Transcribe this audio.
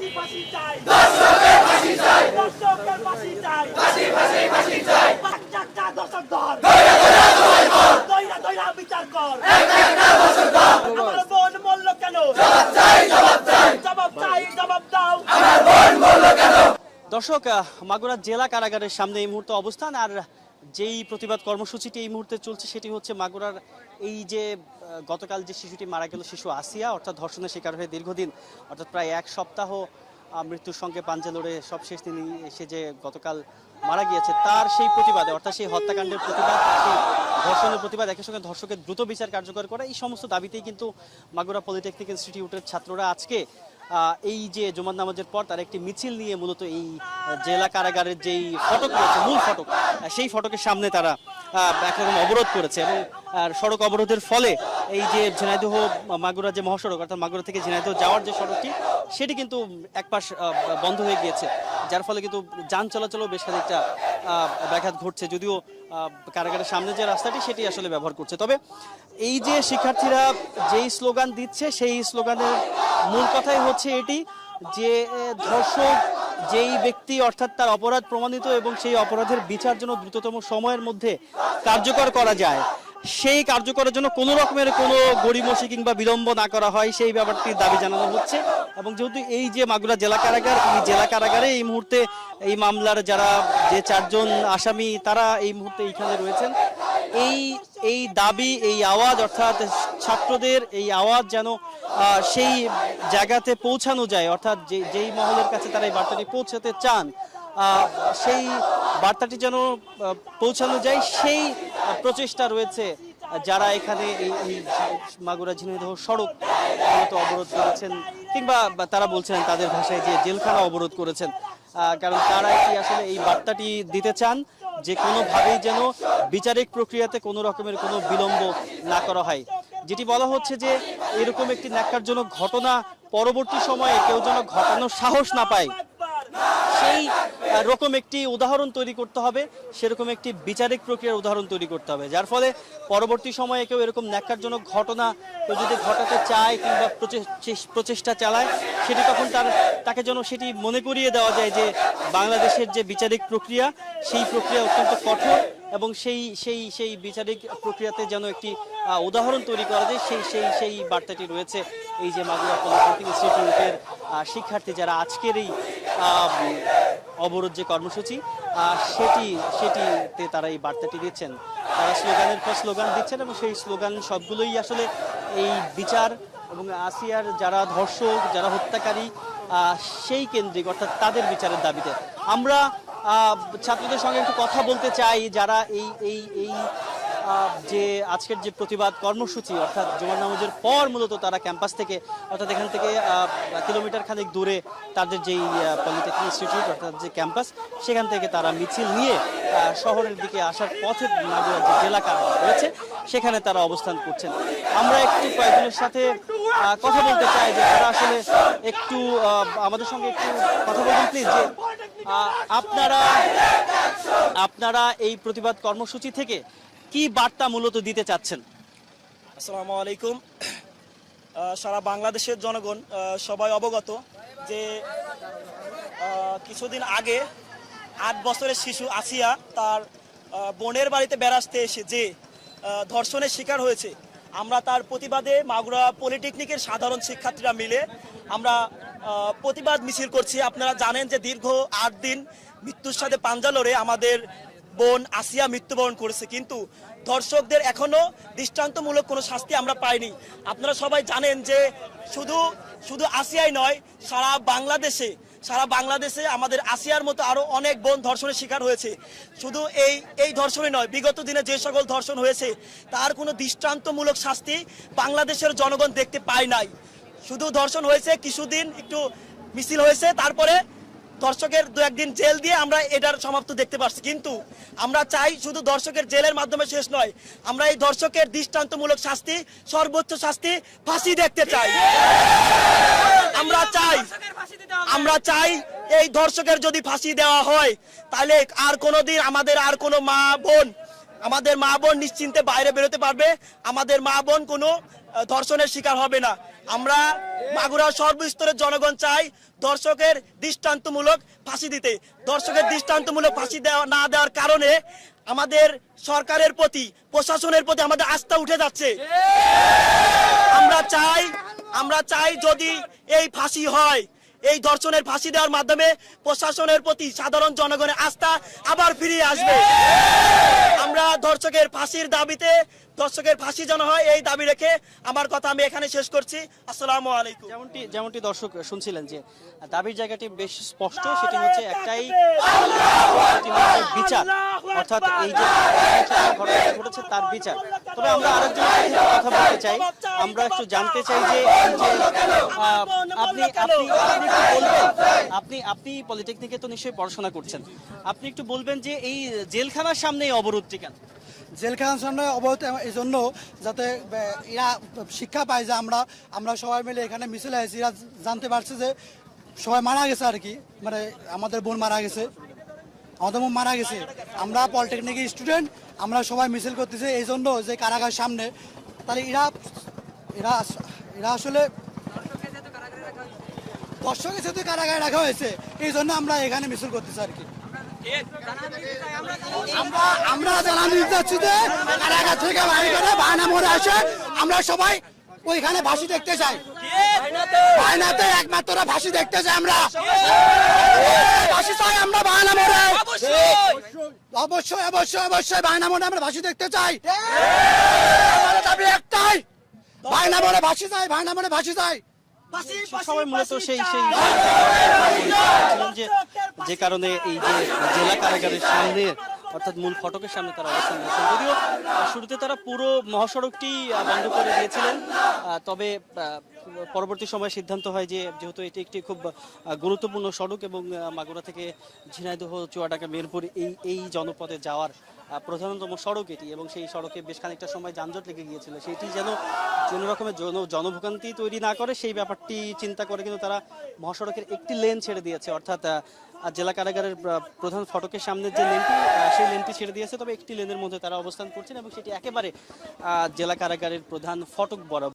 ফাঁসি ফাঁসি চাই, দর্শকের ফাঁসি চাই, দর্শকের ফাঁসি চাই, ফাঁসি ফাঁসি ফাঁসি চাই, বাচ্চা দর্শক ধর, দইরা দইরা বিচার কর, একটা দর্শক ধর, আমার বোন মরল কেন, জবাব চাই জবাব চাই, জবাব চাই জবাব দাও, আমার বোন মরল কেন। দর্শক, মাগুরা জেলা কারাগারের সামনে এই মুহূর্তে অবস্থান। আর যেই প্রতিবাদ কর্মসূচিটি এই মুহূর্তে চলছে সেটি হচ্ছে মাগুরার এই যে গতকাল যে শিশুটি মারা গেল, শিশু আসিয়া, অর্থাৎ ধর্ষণের শিকার হয়ে দীর্ঘদিন অর্থাৎ প্রায় এক সপ্তাহ মৃত্যুর সঙ্গে পাঞ্জা লড়ে সবশেষ তিনি এসে যে গতকাল মারা গিয়েছে, তার সেই প্রতিবাদে অর্থাৎ সেই হত্যাকাণ্ডের প্রতিবাদ, সেই ধর্ষণের প্রতিবাদ, একই সঙ্গে ধর্ষকের দ্রুত বিচার কার্যকর করা, এই সমস্ত দাবিতেই কিন্তু মাগুরা পলিটেকনিক ইনস্টিটিউটের ছাত্ররা আজকে এই যে জুমার নামাজের পর তার একটি মিছিল নিয়ে মূলত এই জেলা কারাগারের যেই ফটক রয়েছে, মূল ফটক, সেই ফটকের সামনে তারা একরকম অবরোধ করেছে। এবং সড়ক অবরোধের ফলে এই যে ঝিনাইদহ মাগুরা যে মহাসড়ক, অর্থাৎ মাগুরা থেকে ঝিনাইদহ যাওয়ার যে সড়কটি, সেটি কিন্তু এক পাশ বন্ধ হয়ে গিয়েছে, যার ফলে কিন্তু যান চলাচলও বেশ খানিকটা ব্যাঘাত ঘটছে। যদিও কারাগারের সামনে যে রাস্তাটি সেটি আসলে ব্যবহার করছে। তবে এই যে শিক্ষার্থীরা যেই স্লোগান দিচ্ছে, সেই স্লোগানের মূল কথাই হচ্ছে এটি যে ধর্ষক যেই ব্যক্তি অর্থাৎ তার অপরাধ প্রমাণিত এবং সেই অপরাধের বিচার জন্য দ্রুততম সময়ের মধ্যে কার্যকর করা যায়, সেই কার্যকরের জন্য কোনো রকমের কোনো গড়িমসি কিংবা বিলম্ব না করা হয়, সেই ব্যাপারটির দাবি জানানো হচ্ছে। এবং যেহেতু এই যে মাগুরা জেলা কারাগার, এই জেলা কারাগারে এই মুহূর্তে এই মামলার যারা যে চারজন আসামি তারা এই মুহূর্তে এইখানে রয়েছেন, এই দাবি, এই আওয়াজ, অর্থাৎ ছাত্রদের এই আওয়াজ যেন সেই জায়গাতে পৌঁছানো যায়, অর্থাৎ যেই মহলের কাছে তারা এই বার্তাটি পৌঁছাতে চান, সেই বার্তাটি যেন পৌঁছানো যায়, সেই প্রচেষ্টা রয়েছে যারা এখানে এই মাগুরা ঝিনাইদহ সড়ক মূলত অবরোধ করেছেন, কিংবা তারা বলছেন তাদের ভাষায় যে জেলখানা অবরোধ করেছেন। কারণ তারা কি আসলে এই বার্তাটি দিতে চান যে কোনোভাবেই যেন বিচারিক প্রক্রিয়াতে কোনো রকমের কোনো বিলম্ব না করা হয়। যেটি বলা হচ্ছে যে এরকম একটি ন্যাক্কারজনক ঘটনা পরবর্তী সময়ে কেউ যেন ঘটানোর সাহস না পায়, সেই রকম একটি উদাহরণ তৈরি করতে হবে, সেরকম একটি বিচারিক প্রক্রিয়ার উদাহরণ তৈরি করতে হবে, যার ফলে পরবর্তী সময়ে কেউ এরকম ন্যাক্কারজনক ঘটনা কেউ যদি ঘটাতে চায় কিংবা প্রচেষ্টা চালায়, সেটি তখন তাকে যেন সেটি মনে করিয়ে দেওয়া যায় যে বাংলাদেশের যে বিচারিক প্রক্রিয়া, সেই প্রক্রিয়া অত্যন্ত কঠোর, এবং সেই বিচারিক প্রক্রিয়াতে যেন একটি উদাহরণ তৈরি করা যায়, সেই বার্তাটি রয়েছে এই যে মাগুরা পলিটেকনিক ইনস্টিটিউটের শিক্ষার্থী যারা আজকের এই অবরোধ যে কর্মসূচি, সেটিতে তারা এই বার্তাটি দিচ্ছেন। তারা স্লোগানের পর স্লোগান দিচ্ছেন এবং সেই স্লোগান সবগুলোই আসলে এই বিচার এবং আসিয়ার যারা ধর্ষক, যারা হত্যাকারী, সেই কেন্দ্রিক, অর্থাৎ তাদের বিচারের দাবিতে। আমরা ছাত্রদের সঙ্গে একটু কথা বলতে চাই যারা এই যে আজকের যে প্রতিবাদ কর্মসূচি, অর্থাৎ জুমার নামাজের পর মূলত তারা ক্যাম্পাস থেকে, অর্থাৎ এখান থেকে কিলোমিটার খানেক দূরে তাদের যেই পলিটেকনিক ইনস্টিটিউট অর্থাৎ যে ক্যাম্পাস, সেখান থেকে তারা মিছিল নিয়ে শহরের দিকে আসার পথে মাগুরা যে জেলা কারাগার রয়েছে সেখানে তারা অবস্থান করছেন। আমরা একটু কয়েকজনের সাথে কথা বলতে চাই যে তারা আসলে একটু আমাদের সঙ্গে একটু কথা বলবেন প্লিজ, যে আপনারা এই প্রতিবাদ কর্মসূচি থেকে কি বার্তা মূলত দিতে চাচ্ছেন? আসসালামু আলাইকুম। সারা বাংলাদেশের জনগণ সবাই অবগত যে কিছুদিন আগে 8 বছরের শিশু আসিয়া তার বোনের বাড়িতে বেড়াতে এসে যে ধর্ষণের শিকার হয়েছে, আমরা তার প্রতিবাদে মাগুরা পলিটেকনিকের সাধারণ শিক্ষার্থীরা মিলে আমরা প্রতিবাদ মিছিল করছি। আপনারা জানেন যে দীর্ঘ 8 দিন মৃত্যুর সাথে পাঞ্জা লড়ে আমাদের বোন আসিয়া মৃত্যুবরণ করেছে, কিন্তু ধর্ষকদের এখনো দৃষ্টান্তমূলক কোনো শাস্তি আমরা পাইনি। আপনারা সবাই জানেন যে শুধু আসিয়াই নয়, সারা বাংলাদেশে আমাদের আসিয়ার মতো আরো অনেক বোন ধর্ষণের শিকার হয়েছে। শুধু এই ধর্ষণই নয়, বিগত দিনে যে সকল ধর্ষণ হয়েছে তার কোনো দৃষ্টান্তমূলক শাস্তি বাংলাদেশের জনগণ দেখতে পায় নাই। শুধু ধর্ষণ হয়েছে, কিছুদিন একটু মিছিল হয়েছে, তারপরে দর্শকের 2-1 দিন জেল দিয়ে আমরা এটার সমাপ্ত দেখতে পাচ্ছি। কিন্তু আমরা চাই শুধু দর্শকের জেলের মাধ্যমে শেষ নয়, আমরা এই দর্শকের দৃষ্টান্তমূলক শাস্তি, সর্বোচ্চ শাস্তি, ফাঁসি দেখতে চাই। আমরা চাই এই দর্শকের যদি ফাঁসি দেওয়া হয় তাহলে আর কোনোদিন আমাদের কোনো মা বোন নিশ্চিন্তে বাইরে বেরোতে পারবে। আমাদের মা বোন কোনো ধর্ষণের শিকার হবে না। আমরা মাগুরার সর্বস্তরের জনগণ চাই ধর্ষকের দৃষ্টান্তমূলক ফাঁসি দিতে। ধর্ষকের দৃষ্টান্তমূলক ফাঁসি না দেওয়ার কারণে আমাদের সরকারের প্রতি, প্রশাসনের প্রতি আমাদের আস্থা উঠে যাচ্ছে। আমরা চাই যদি এই ফাঁসি হয়, এই ধর্ষণের ফাঁসি দেওয়ার মাধ্যমে প্রশাসনের প্রতি সাধারণ জনগণের আস্থা আবার ফিরে আসবে। আমরা ধর্ষকের ফাঁসির দাবিতে, ধর্ষকের ফাঁসি যেন হয় এই দাবি রেখে আমার কথা আমি এখানে শেষ করছি। আসসালামু আলাইকুম। যেমনটি দর্শক শুনছিলেন যে দাবির জায়গাটি বেশ স্পষ্ট, সেটি হচ্ছে একটাই, সেটি হচ্ছে বিচার, অর্থাৎ এই যে ঘটনা ঘটেছে তার বিচার। তবে আমরা আরেকজনের সাথে কথা বলতে চাই, আমরা একটু জানতে চাই যে আপনি পলিটেকনিকে তো নিশ্চয়ই পড়াশোনা করছেন, আপনি একটু বলবেন যে এই জেলখানার সামনে এই অবরোধটি কেন? জেলখানার সামনে অবরোধ এই জন্য যাতে এরা শিক্ষা পায় যে আমরা সবাই মিলে এখানে মিছিল হয়েছি, এরা জানতে পারছে যে সবাই মারা গেছে আর কি, মানে আমাদের বোন মারা গেছে, আমাদের বোন মারা গেছে। আমরা পলিটেকনিকের স্টুডেন্ট, আমরা সবাই মিছিল করতেছি এই জন্য যে কারাগার সামনে। তাহলে এরা আসলে দর্শকের সাথে কারাগারে রাখা হয়েছে, এই জন্য আমরা এখানে মিছিল করতেছি আর কি। আমরা জানাতে চাচ্ছি যে কারাগার থেকে বাইরে করে বায়না মোড়ে আসে, আমরা সবাই ওইখানে ফাঁসি দেখতে চাই। বায়নাতে একমাত্র ফাঁসি দেখতে চাই, আমরা ফাঁসি চাই, আমরা বায়না মোড়ে অবশ্যই অবশ্যই অবশ্যই বায়না মোড়ে আমরা ফাঁসি দেখতে চাই। আমাদের দাবি একটাই, বায়না মোড়ে ফাঁসি চাই, বায়না মোড়ে ফাঁসি চাই। সবাই মূলত সেই যে কারণে এই যে জেলা কারাগারের সামনে অর্থাৎ মূল ফটকের সামনে তারা অবস্থান নিয়েছেন। যদিও শুরুতে তারা পুরো মহাসড়কটি বন্ধ করে দিয়েছিলেন, তবে পরবর্তী সময়ে সিদ্ধান্ত হয় যে যেহেতু এটি একটি খুব গুরুত্বপূর্ণ সড়ক এবং মাগুরা থেকে ঝিনাইদহ, চুয়াডাঙ্গা, মিরপুর এই জনপদে যাওয়ার প্রধানতম সড়ক এটি, এবং সেই সড়কে বেশ খানিকটা সময় যানজট লেগে গিয়েছিল, সেটি যেন কোনো রকমের জনভোগান্তি তৈরি না করে সেই ব্যাপারটি চিন্তা করে কিন্তু তারা মহাসড়কের একটি লেন ছেড়ে দিয়েছে, অর্থাৎ জেলা কারাগারের প্রধান ফটকের সামনে যে লেনটি, সেই লেনটি ছেড়ে দিয়েছে। তবে একটি লেনের মধ্যে তারা অবস্থান করছেন এবং সেটি একেবারে জেলা কারাগারের প্রধান ফটক বরাবর।